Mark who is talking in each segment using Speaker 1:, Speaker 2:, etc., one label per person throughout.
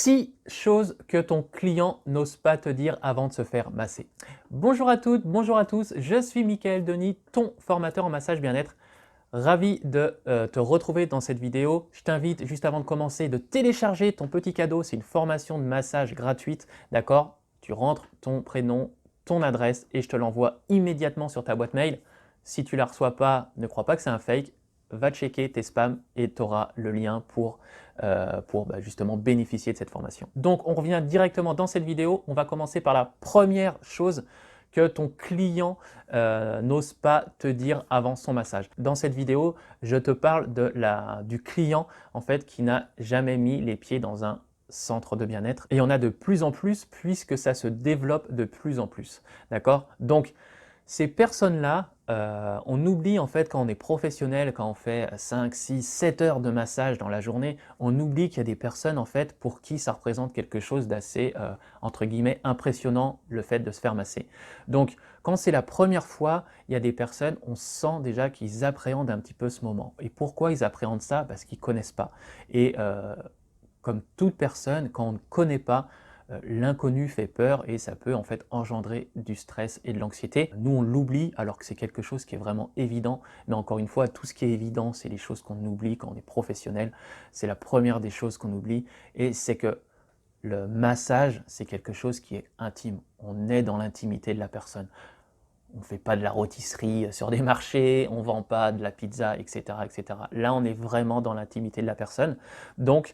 Speaker 1: 6 choses que ton client n'ose pas te dire avant de se faire masser. Bonjour à toutes, bonjour à tous, je suis Mickaël Denis, ton formateur en massage bien-être. Ravi de te retrouver dans cette vidéo. Je t'invite juste avant de commencer de télécharger ton petit cadeau. C'est une formation de massage gratuite, d'accord? Tu rentres ton prénom, ton adresse et je te l'envoie immédiatement sur ta boîte mail. Si tu ne la reçois pas, ne crois pas que c'est un fake. Va checker tes spams et tu auras le lien pour justement bénéficier de cette formation. Donc, on revient directement dans cette vidéo. On va commencer par la première chose que ton client n'ose pas te dire avant son massage. Dans cette vidéo, je te parle du client en fait qui n'a jamais mis les pieds dans un centre de bien-être. Et il y en a de plus en plus puisque ça se développe de plus en plus. D'accord? Donc, ces personnes-là, on oublie en fait quand on est professionnel, quand on fait 5, 6, 7 heures de massage dans la journée, on oublie qu'il y a des personnes en fait pour qui ça représente quelque chose d'assez entre guillemets impressionnant le fait de se faire masser. Donc quand c'est la première fois, il y a des personnes, on sent déjà qu'ils appréhendent un petit peu ce moment. Et pourquoi ils appréhendent ça? Parce qu'ils ne connaissent pas. Et comme toute personne, quand on ne connaît pas, l'inconnu fait peur et ça peut en fait engendrer du stress et de l'anxiété. Nous, on l'oublie alors que c'est quelque chose qui est vraiment évident. Mais encore une fois, tout ce qui est évident, c'est les choses qu'on oublie quand on est professionnel. C'est la première des choses qu'on oublie et c'est que le massage, c'est quelque chose qui est intime. On est dans l'intimité de la personne. On ne fait pas de la rôtisserie sur des marchés, on ne vend pas de la pizza, etc., etc. Là, on est vraiment dans l'intimité de la personne. Donc,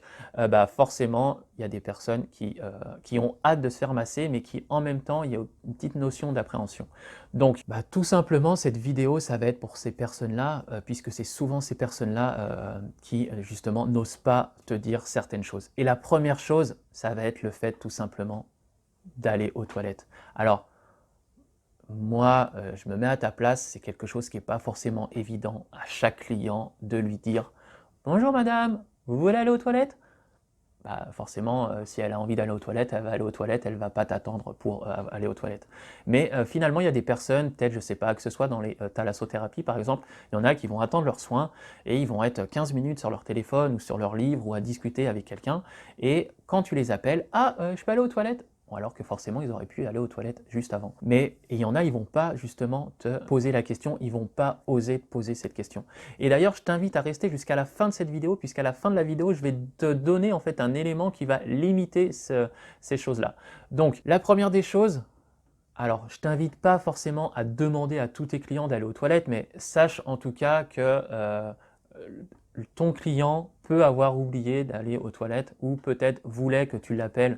Speaker 1: forcément, il y a des personnes qui ont hâte de se faire masser, mais qui, en même temps, il y a une petite notion d'appréhension. Donc, tout simplement, cette vidéo, ça va être pour ces personnes-là, puisque c'est souvent ces personnes-là qui, justement, n'osent pas te dire certaines choses. Et la première chose, ça va être le fait, tout simplement, d'aller aux toilettes. Alors, moi, je me mets à ta place, c'est quelque chose qui n'est pas forcément évident à chaque client de lui dire « Bonjour madame, vous voulez aller aux toilettes ?» Forcément, si elle a envie d'aller aux toilettes, elle va aller aux toilettes, elle ne va pas t'attendre pour aller aux toilettes. Mais finalement, il y a des personnes, peut-être, je ne sais pas, que ce soit dans les thalassothérapies par exemple, il y en a qui vont attendre leurs soins et ils vont être 15 minutes sur leur téléphone ou sur leur livre ou à discuter avec quelqu'un. Et quand tu les appelles, « Ah, je peux aller aux toilettes ?» alors que forcément ils auraient pu aller aux toilettes juste avant. Mais il y en a, ils ne vont pas justement te poser la question, ils ne vont pas oser te poser cette question. Et d'ailleurs, je t'invite à rester jusqu'à la fin de cette vidéo, puisqu'à la fin de la vidéo, je vais te donner en fait un élément qui va limiter ces choses-là. Donc, la première des choses, alors je ne t'invite pas forcément à demander à tous tes clients d'aller aux toilettes, mais sache en tout cas que ton client peut avoir oublié d'aller aux toilettes ou peut-être voulait que tu l'appelles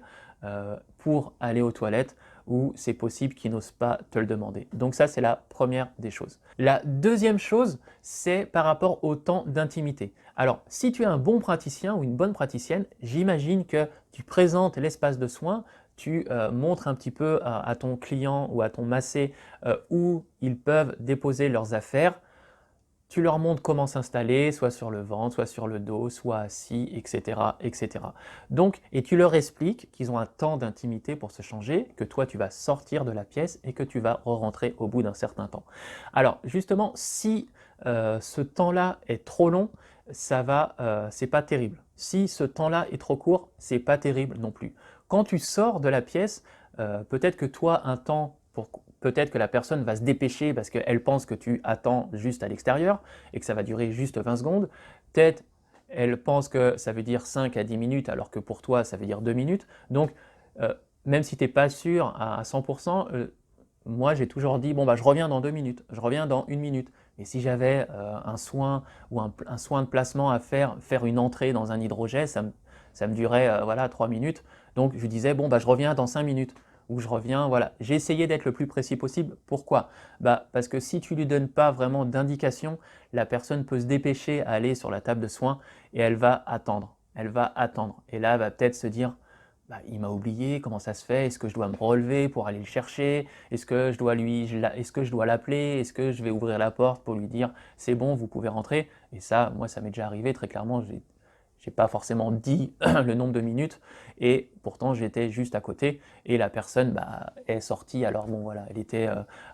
Speaker 1: pour aller aux toilettes ou c'est possible qu'il n'ose pas te le demander. Donc ça, c'est la première des choses. La deuxième chose, c'est par rapport au temps d'intimité. Alors, si tu es un bon praticien ou une bonne praticienne, j'imagine que tu présentes l'espace de soins, tu montres un petit peu à ton client ou à ton massé où ils peuvent déposer leurs affaires. Tu leur montres comment s'installer, soit sur le ventre, soit sur le dos, soit assis, etc., etc. Donc, et tu leur expliques qu'ils ont un temps d'intimité pour se changer, que toi tu vas sortir de la pièce et que tu vas re-rentrer au bout d'un certain temps. Alors, justement, si ce temps-là est trop long, c'est pas terrible. Si ce temps-là est trop court, c'est pas terrible non plus. Quand tu sors de la pièce, peut-être que toi, un temps peut-être que la personne va se dépêcher parce qu'elle pense que tu attends juste à l'extérieur et que ça va durer juste 20 secondes. Peut-être elle pense que ça veut dire 5 à 10 minutes alors que pour toi ça veut dire 2 minutes. Donc même si tu n'es pas sûr à 100%, moi j'ai toujours dit bon je reviens dans 2 minutes, je reviens dans 1 minute. Et si j'avais un soin ou un soin de placement à faire une entrée dans un hydrogel, ça me durait voilà 3 minutes. Donc je disais bon je reviens dans 5 minutes. Où je reviens, voilà. J'ai essayé d'être le plus précis possible. Pourquoi? Parce que si tu ne lui donnes pas vraiment d'indication, la personne peut se dépêcher à aller sur la table de soins et elle va attendre. Elle va attendre. Et là, elle va peut-être se dire, il m'a oublié, comment ça se fait? Est-ce que je dois me relever pour aller le chercher? Est-ce que je dois l'appeler? Est-ce que je vais ouvrir la porte pour lui dire, c'est bon, vous pouvez rentrer? Et ça, moi, ça m'est déjà arrivé très clairement. J'ai pas forcément dit le nombre de minutes et pourtant j'étais juste à côté et la personne est sortie. Alors bon voilà, elle était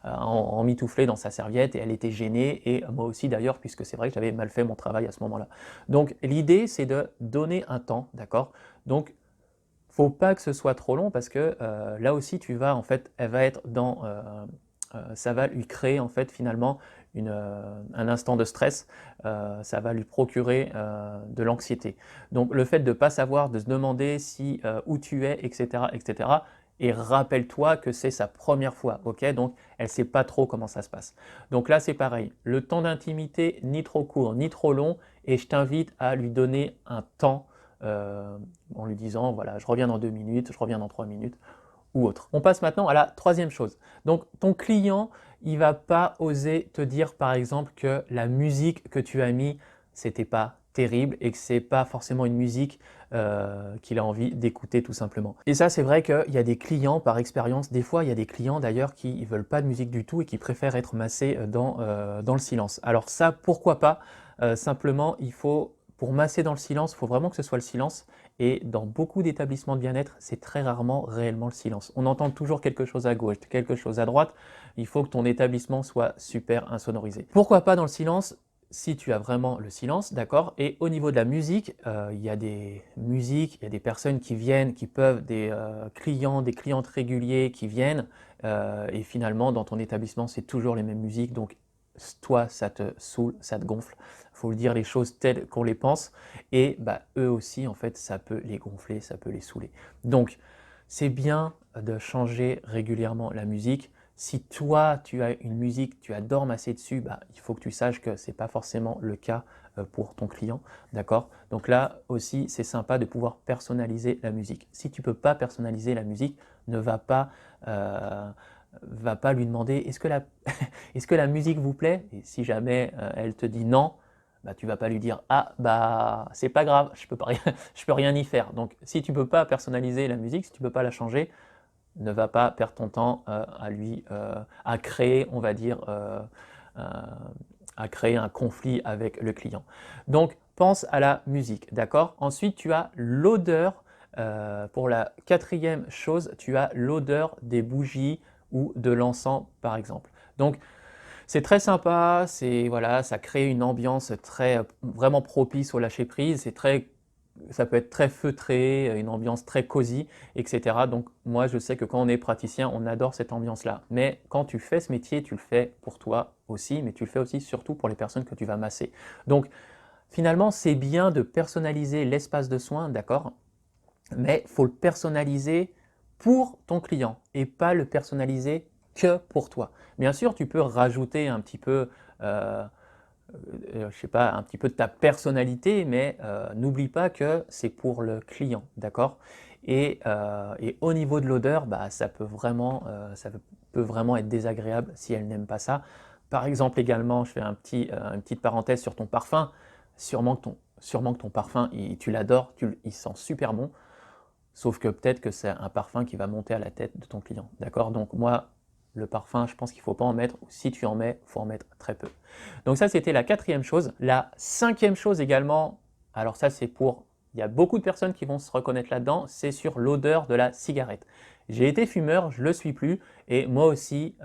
Speaker 1: emmitouflée dans sa serviette et elle était gênée et moi aussi d'ailleurs puisque c'est vrai que j'avais mal fait mon travail à ce moment-là. Donc l'idée c'est de donner un temps, d'accord? Donc Faut pas que ce soit trop long parce que là aussi tu vas en fait, elle va être dans, ça va lui créer en fait finalement un instant de stress, ça va lui procurer de l'anxiété. Donc le fait de ne pas savoir, de se demander si, où tu es, etc., etc. Et rappelle-toi que c'est sa première fois, ok? Donc elle ne sait pas trop comment ça se passe. Donc là c'est pareil, le temps d'intimité ni trop court ni trop long, et je t'invite à lui donner un temps en lui disant voilà, je reviens dans 2 minutes, je reviens dans 3 minutes ou autre. On passe maintenant à la troisième chose. Donc ton client, il va pas oser te dire par exemple que la musique que tu as mis, c'était pas terrible et que c'est pas forcément une musique qu'il a envie d'écouter tout simplement. Et ça, c'est vrai qu'il y a des clients, par expérience, des fois il y a des clients d'ailleurs qui ne veulent pas de musique du tout et qui préfèrent être massés dans le silence. Alors ça, pourquoi pas? Simplement, il faut, pour masser dans le silence, il faut vraiment que ce soit le silence. Et dans beaucoup d'établissements de bien-être, c'est très rarement réellement le silence. On entend toujours quelque chose à gauche, quelque chose à droite. Il faut que ton établissement soit super insonorisé. Pourquoi pas dans le silence? Si tu as vraiment le silence, d'accord? Et au niveau de la musique, il y a des musiques, il y a des personnes qui viennent, qui peuvent, des clients, des clientes réguliers qui viennent, et finalement, dans ton établissement, c'est toujours les mêmes musiques, donc toi, ça te saoule, ça te gonfle. Il faut le dire les choses telles qu'on les pense, et bah, eux aussi, en fait, ça peut les gonfler, ça peut les saouler. Donc, c'est bien de changer régulièrement la musique. Si toi, tu as une musique, tu adores masser dessus, bah, il faut que tu saches que ce n'est pas forcément le cas pour ton client, d'accord? Donc là aussi, c'est sympa de pouvoir personnaliser la musique. Si tu ne peux pas personnaliser la musique, ne va pas lui demander est-ce que est-ce que la musique vous plaît? Et si jamais elle te dit non, bah, tu vas pas lui dire ah bah c'est pas grave, je peux pas rien, je peux rien y faire. Donc si tu peux pas personnaliser la musique, si tu peux pas la changer, ne va pas perdre ton temps à créer, on va dire, euh, à créer un conflit avec le client. Donc pense à la musique, d'accord? Ensuite tu as l'odeur. Pour la quatrième chose, tu as l'odeur des bougies ou de l'encens par exemple. Donc c'est très sympa, voilà, ça crée une ambiance très vraiment propice au lâcher prise, ça peut être très feutré, une ambiance très cosy, etc. Donc moi je sais que quand on est praticien, on adore cette ambiance-là. Mais quand tu fais ce métier, tu le fais pour toi aussi, mais tu le fais aussi surtout pour les personnes que tu vas masser. Donc finalement, c'est bien de personnaliser l'espace de soins, d'accord? Mais il faut le personnaliser pour ton client et pas le personnaliser que pour toi. Bien sûr, tu peux rajouter un petit peu, je sais pas, un petit peu de ta personnalité, mais n'oublie pas que c'est pour le client, d'accord? Et au niveau de l'odeur, bah, ça peut vraiment être désagréable si elle n'aime pas ça. Par exemple, également, je fais une petite parenthèse sur ton parfum. Sûrement que ton parfum, tu l'adores, il sent super bon. Sauf que peut-être que c'est un parfum qui va monter à la tête de ton client, d'accord? Donc moi, le parfum, je pense qu'il ne faut pas en mettre, ou si tu en mets, il faut en mettre très peu. Donc ça, c'était la quatrième chose. La cinquième chose également, alors ça c'est il y a beaucoup de personnes qui vont se reconnaître là-dedans, c'est sur l'odeur de la cigarette. J'ai été fumeur, je ne le suis plus, et moi aussi,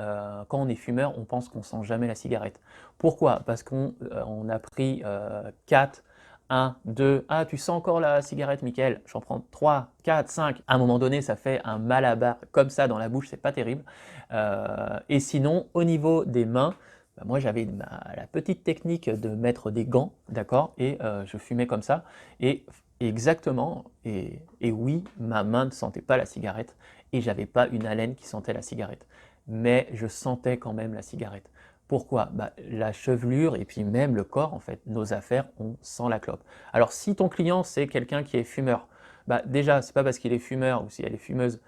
Speaker 1: quand on est fumeur, on pense qu'on ne sent jamais la cigarette. Pourquoi? Parce qu'on a pris 4, 1, 2, ah tu sens encore la cigarette Mickaël, j'en prends 3, 4, 5. À un moment donné, ça fait un malabar comme ça dans la bouche, c'est pas terrible. Et sinon, au niveau des mains, bah, moi j'avais la petite technique de mettre des gants, d'accord, et je fumais comme ça. Et exactement, et oui, ma main ne sentait pas la cigarette, et j'avais pas une haleine qui sentait la cigarette. Mais je sentais quand même la cigarette. Pourquoi? Bah, la chevelure et puis même le corps, en fait, nos affaires, on sent la clope. Alors si ton client c'est quelqu'un qui est fumeur, bah, déjà c'est pas parce qu'il est fumeur ou si elle est fumeuse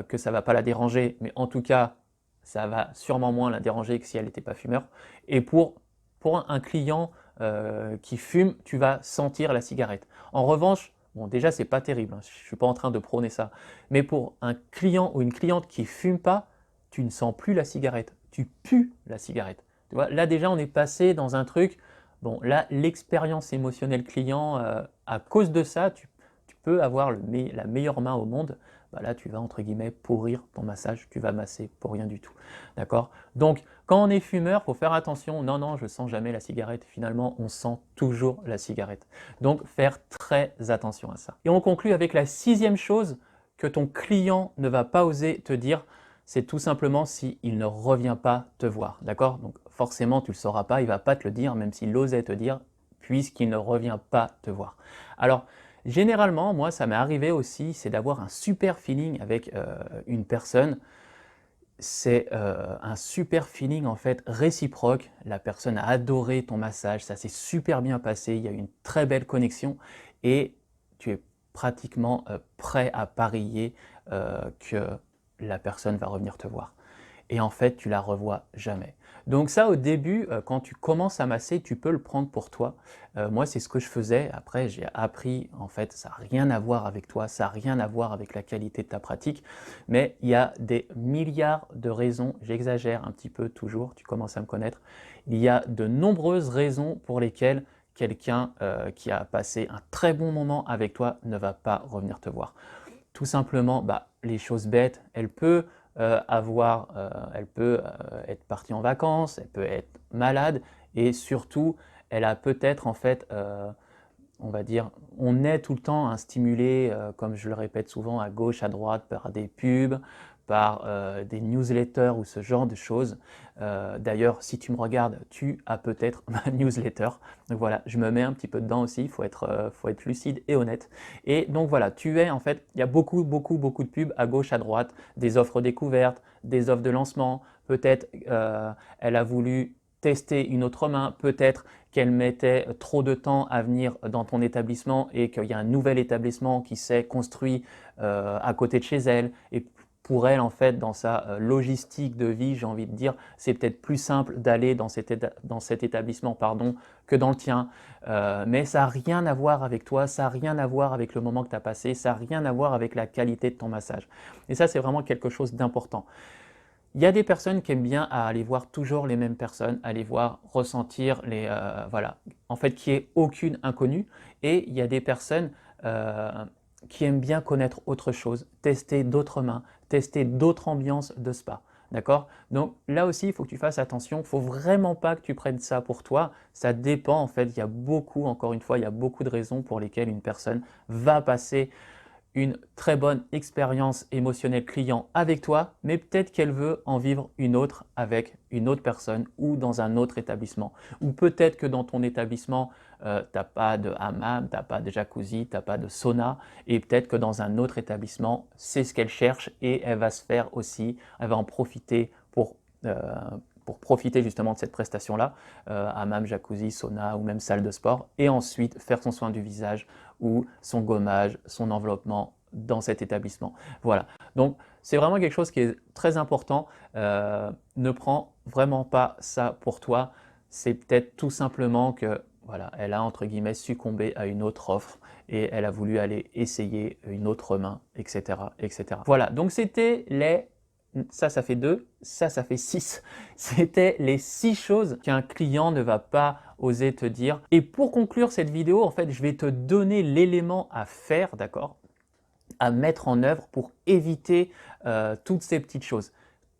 Speaker 1: que ça va pas la déranger, mais en tout cas ça va sûrement moins la déranger que si elle n'était pas fumeur. Et pour un client qui fume, tu vas sentir la cigarette. En revanche, bon déjà c'est pas terrible, hein, je suis pas en train de prôner ça, mais pour un client ou une cliente qui fume pas, tu ne sens plus la cigarette, tu pues la cigarette. Tu vois, là déjà on est passé dans un truc, bon là l'expérience émotionnelle client, à cause de ça, tu peux avoir la meilleure main au monde, bah là tu vas entre guillemets pourrir ton massage, tu vas masser pour rien du tout. D'accord? Donc quand on est fumeur, il faut faire attention, non, non, je sens jamais la cigarette, finalement on sent toujours la cigarette. Donc faire très attention à ça. Et on conclut avec la 6e chose que ton client ne va pas oser te dire, c'est tout simplement s'il ne revient pas te voir, d'accord? Donc forcément tu ne le sauras pas, il ne va pas te le dire, même s'il osait te dire, puisqu'il ne revient pas te voir. Alors généralement, moi ça m'est arrivé aussi, c'est d'avoir un super feeling avec une personne. C'est un super feeling en fait réciproque, la personne a adoré ton massage, ça s'est super bien passé, il y a eu une très belle connexion et tu es pratiquement prêt à parier que la personne va revenir te voir. Et en fait, tu la revois jamais. Donc ça, au début, quand tu commences à masser, tu peux le prendre pour toi. Moi, c'est ce que je faisais. Après, j'ai appris, en fait, ça n'a rien à voir avec toi, ça n'a rien à voir avec la qualité de ta pratique, mais il y a des milliards de raisons, j'exagère un petit peu toujours, tu commences à me connaître, il y a de nombreuses raisons pour lesquelles quelqu'un qui a passé un très bon moment avec toi ne va pas revenir te voir. Tout simplement, les choses bêtes, elle peut être partie en vacances, elle peut être malade et surtout, elle a peut-être en fait, on va dire, on est tout le temps stimulé, comme je le répète souvent, à gauche, à droite, par des pubs, par des newsletters ou ce genre de choses. D'ailleurs, si tu me regardes, tu as peut-être ma newsletter. Donc voilà, je me mets un petit peu dedans aussi, il faut être lucide et honnête. Et donc voilà, tu es en fait, il y a beaucoup de pubs à gauche, à droite, des offres découvertes, des offres de lancement, peut-être elle a voulu tester une autre main, peut-être qu'elle mettait trop de temps à venir dans ton établissement et qu'il y a un nouvel établissement qui s'est construit à côté de chez elle. Et pour elle, en fait, dans sa logistique de vie, j'ai envie de dire, c'est peut-être plus simple d'aller dans cet établissement que dans le tien. Mais ça n'a rien à voir avec toi, ça n'a rien à voir avec le moment que tu as passé, ça n'a rien à voir avec la qualité de ton massage. Et ça, c'est vraiment quelque chose d'important. Il y a des personnes qui aiment bien aller voir toujours les mêmes personnes, aller voir, ressentir voilà, en fait, qu'il n'y ait aucune inconnue. Et il y a des personnes qui aiment bien connaître autre chose, tester d'autres mains, tester d'autres ambiances de spa. D'accord? Donc là aussi, il faut que tu fasses attention. Il ne faut vraiment pas que tu prennes ça pour toi. Ça dépend, en fait. Il y a beaucoup, encore une fois, il y a beaucoup de raisons pour lesquelles une personne va passer une très bonne expérience émotionnelle client avec toi, mais peut-être qu'elle veut en vivre une autre avec une autre personne ou dans un autre établissement. Ou peut-être que dans ton établissement, tu n'as pas de hammam, tu n'as pas de jacuzzi, tu n'as pas de sauna, et peut-être que dans un autre établissement, c'est ce qu'elle cherche et elle va se faire aussi, elle va en profiter pour profiter justement de cette prestation-là, hammam, jacuzzi, sauna ou même salle de sport, et ensuite faire son soin du visage ou son gommage, son enveloppement dans cet établissement. Voilà, donc c'est vraiment quelque chose qui est très important. Ne prends vraiment pas ça pour toi, c'est peut-être tout simplement que voilà, elle a entre guillemets succombé à une autre offre et elle a voulu aller essayer une autre main, etc. etc. Voilà, donc c'était ça fait 2, ça fait 6. C'était les 6 choses qu'un client ne va pas oser te dire. Et pour conclure cette vidéo, en fait, je vais te donner l'élément à faire, d'accord, à mettre en œuvre pour éviter toutes ces petites choses.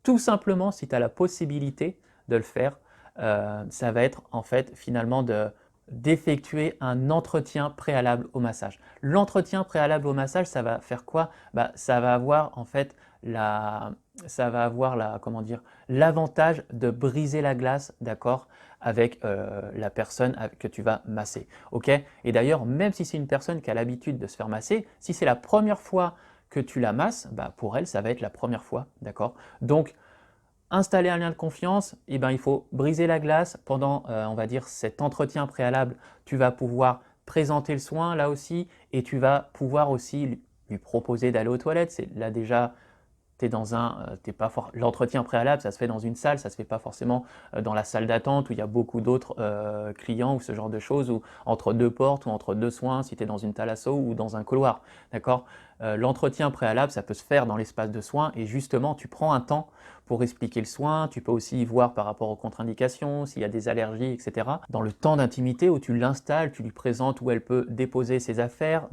Speaker 1: Tout simplement, si tu as la possibilité de le faire, ça va être en fait finalement d'effectuer un entretien préalable au massage. L'entretien préalable au massage, ça va faire quoi? Ça va avoir en fait comment dire, l'avantage de briser la glace, d'accord, avec la personne que tu vas masser. Ok? Et d'ailleurs, même si c'est une personne qui a l'habitude de se faire masser, si c'est la première fois que tu la masses, pour elle, ça va être la première fois, d'accord? Donc, installer un lien de confiance, il faut briser la glace pendant, on va dire, cet entretien préalable. Tu vas pouvoir présenter le soin là aussi et tu vas pouvoir aussi lui proposer d'aller aux toilettes. C'est là déjà, l'entretien préalable, ça se fait dans une salle, ça se fait pas forcément dans la salle d'attente où il y a beaucoup d'autres clients ou ce genre de choses, ou entre deux portes ou entre deux soins si tu es dans une thalasso ou dans un couloir, d'accord? L'entretien préalable, ça peut se faire dans l'espace de soins et justement, tu prends un temps pour expliquer le soin. Tu peux aussi voir par rapport aux contre-indications, s'il y a des allergies, etc. Dans le temps d'intimité où tu l'installes, tu lui présentes où elle peut déposer ses affaires,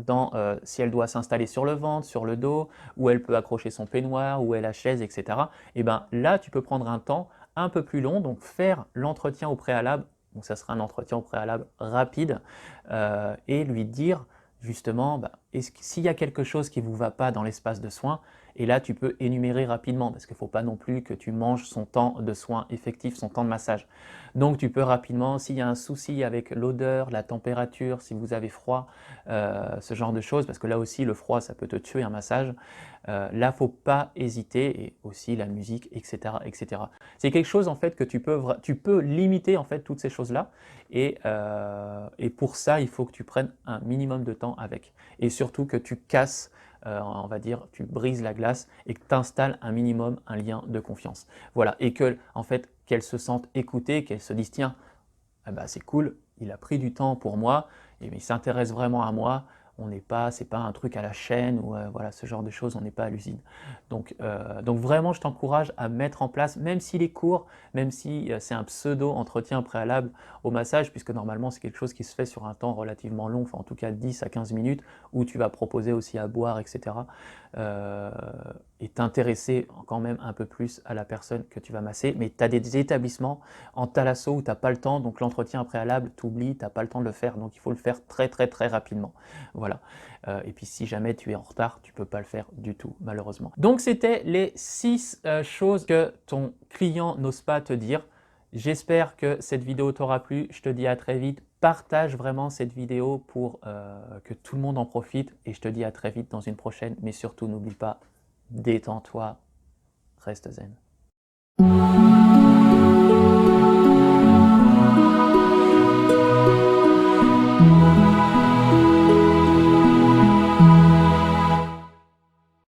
Speaker 1: si elle doit s'installer sur le ventre, sur le dos, où elle peut accrocher son peignoir, où est la chaise, etc. Et bien là, tu peux prendre un temps un peu plus long, donc faire l'entretien au préalable. Donc ça sera un entretien au préalable rapide et lui dire justement s'il y a quelque chose qui ne vous va pas dans l'espace de soins, et là tu peux énumérer rapidement parce qu'il ne faut pas non plus que tu manges son temps de soins effectif, son temps de massage. Donc tu peux rapidement, s'il y a un souci avec l'odeur, la température, si vous avez froid, ce genre de choses, parce que là aussi le froid ça peut te tuer un massage, là il ne faut pas hésiter, et aussi la musique, etc. etc. C'est quelque chose en fait que tu peux limiter en fait toutes ces choses-là, et pour ça il faut que tu prennes un minimum de temps avec, et surtout que tu casses, on va dire, tu brises la glace et que tu installes un minimum un lien de confiance. Voilà, et que en fait qu'elle se sente écoutée, qu'elle se dise tiens, ah bah, c'est cool, il a pris du temps pour moi, et il s'intéresse vraiment à moi. C'est pas un truc à la chaîne ou voilà, ce genre de choses, on n'est pas à l'usine. Donc vraiment, je t'encourage à mettre en place, même s'il est court, même si c'est un pseudo entretien préalable au massage, puisque normalement c'est quelque chose qui se fait sur un temps relativement long, enfin en tout cas 10 à 15 minutes, où tu vas proposer aussi à boire, etc. Euh, et t'intéresser quand même un peu plus à la personne que tu vas masser. Mais tu as des établissements en thalasso où tu n'as pas le temps, donc l'entretien préalable, tu oublies, tu n'as pas le temps de le faire, donc il faut le faire très très très rapidement. Voilà. Et puis si jamais tu es en retard, tu ne peux pas le faire du tout, malheureusement. Donc c'était les 6 choses que ton client n'ose pas te dire. J'espère que cette vidéo t'aura plu, je te dis à très vite. Partage vraiment cette vidéo pour que tout le monde en profite, et je te dis à très vite dans une prochaine, mais surtout n'oublie pas, détends-toi, reste zen.